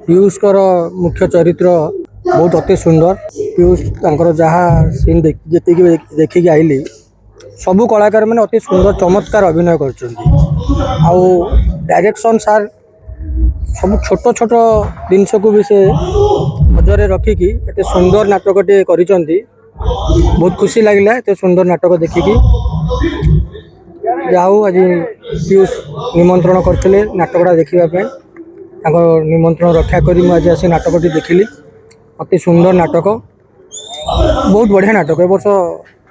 पीयूषकर मुख्य चरित्र बहुत अति सुंदर। पीयूष तांकर जहाँ सीन जी देखिकी आइली सबू कलाकार मैंने अति सुंदर चमत्कार अभिनय कर डायरेक्शन सार सब छोट छोट जिनस को भी से नजर रखिकी एत सुंदर नाटकटे कर बहुत खुशी लगे एत सुंदर नाटक देखिकी। जाऊ आज पीयूष निमंत्रण करते नाटकटा देखापी निमंत्रण रक्षा करी आज आसी नाटकटी देखिली। अति सुंदर नाटक बहुत बढ़िया नाटक ए वर्ष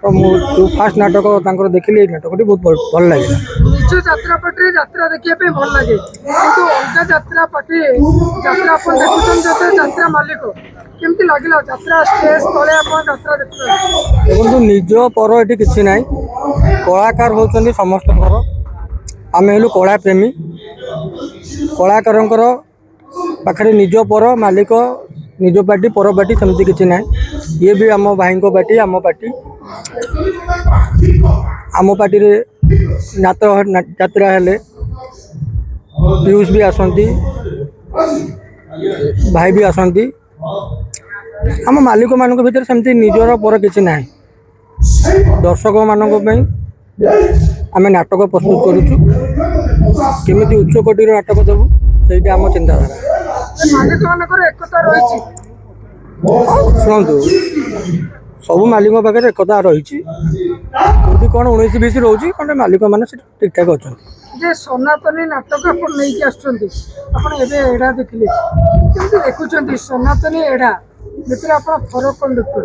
जो फास्ट नाटक देखिली नाटकटी बहुत भल लगे। निज यात्रा पटे यात्रा देखिए भल लगे किंतु अलग यात्रा पटे यात्रा अपन देखुछन यात्रा मालिक केमती लागिला यात्रा स्टेज तले अपन यात्रा देखुछन देखो निज पर ये किसी ना कलाकार होचंदी समस्त आम हेलु कला प्रेमी कलाकार पाखे निज पर मालिक निज पार्टी पर पार्टी सेमती किसी ना ये भी आम भाई पार्टी आम पार्टी आम पार्टी रे यात्रा हेले पीयूष भी आसंती भाई भी आसंती आम मालिक मान भर सेमती निजर पर किसी ना दर्शक मान आम नाटक प्रस्तुत करुचु केमी उच्च कोटर नाटक देवु से आम चिंताधारा शुणु सब मालिक पाखे एकता रही कौन 19-20 रोचे कौन मालिक मैंने ठीक ठाक अच्छा जे सनातनी नाटक एड़ा देखिले देखुं सनातनी एड़ा फरक कौन देखते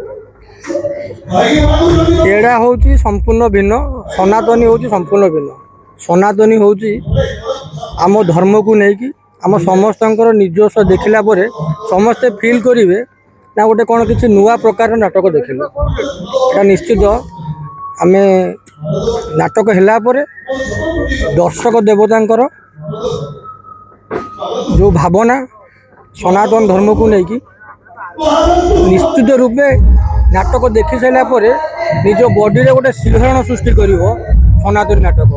एड़ा हूँ संपूर्ण भिन्न सनातनी हूँ संपूर्ण भिन्न। सनातनी हूँ आम धर्म को लेकिन आम समस्त निजस्व देखला समस्ते फिल करेंगे ना गोटे कौन किसी नुआ प्रकार नाटक देखिले निश्चित आम नाटक है दर्शक देवता जो भावना सनातन धर्म को लेकिन निश्चित रूपे नाटक देखि सारा निज बॉडी रे गोटे शिहरण सृष्टि कर सनातनी नाटक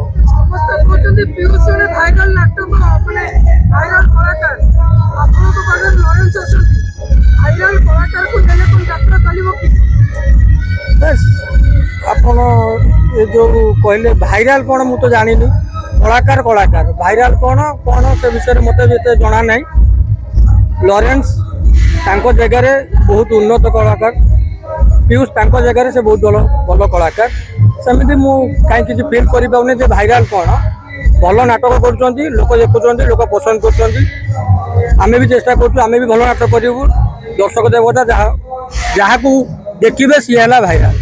आपण ये जो कहले भाइराल कौन मु तो जानी कलाकार कलाकार भाइराल कौन कौन से विषय मत भी जना ना। लॉरेंस जगह बहुत उन्नत कलाकार पीयूष जगह से बहुत भल कलाकार सेमती मुझे फिल कर पाऊनी भाइराल कौन भल नाटक कर लोक देखुं लोक पसंद कर चेष्टा करें भी भल नाटक करूँ दर्शक देवता जहाँ को देखिए सी है भाइराल।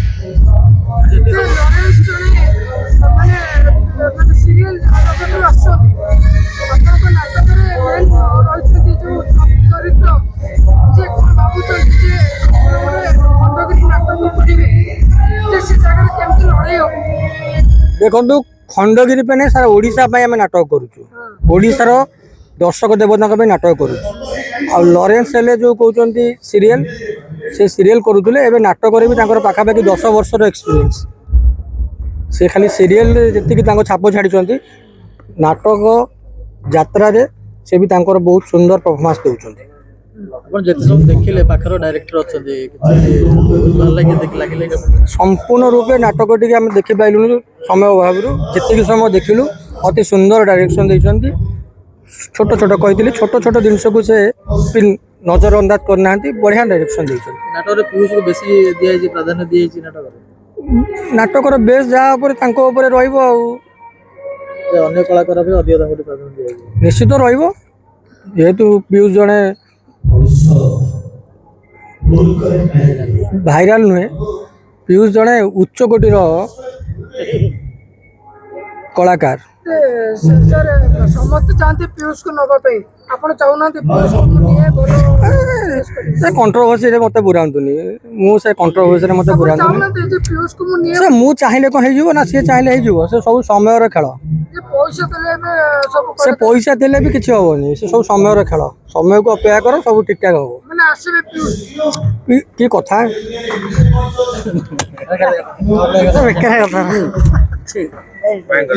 देखो खंडगिरी पे सारा ओडिशा आम नाटक करुशार दर्शक देवता नाटक करुँ लॉरेंस हेले जो कहते सीरियल से सीरियल करुले एवं नाटक भी पाखापाखि 10 वर्षर एक्सपीरियंस से खाली सीरियल जी छाप छाड़ी नाटक यात्रा रे से भी बहुत सुंदर परफॉर्मेंस देउछंती। देखिले पाखर डायरेक्टर अच्छे संपूर्ण रूपे नाटक टी आम देखी पाइलु समय अभाव जी समय देखिलु अति सुंदर डायरेक्शन देइछंती। छोट छोट कही छोट छोट जिनस को से नजर अंदाज करना बढ़िया डायरेक्शन देइछंती। नाटक पीयूष को बेसी दिया प्राधान्य दिया नाटक बेस जहाँ अन्य कलाकार भी अधिक प्राधान्य दिया निश्चित जेहेतु पीयूष जड़े भाइराल नुहे पीयूष जड़े उच्च कोटर कलाकार समस्त चाहते पीयूष को नवाई आपण चाहूना कंट्रोवर्सी मत बुरातुनि मुझे कंट्रोवर्सी मत बुरातुनि से मु चाहिए कौन हो ना सी चाहिए हो सब समय खेल से पैसा देले भी किसी हेनी से सब समय खेल समय को अपेक्षा कर सब ठीक ठाक हम कि कथा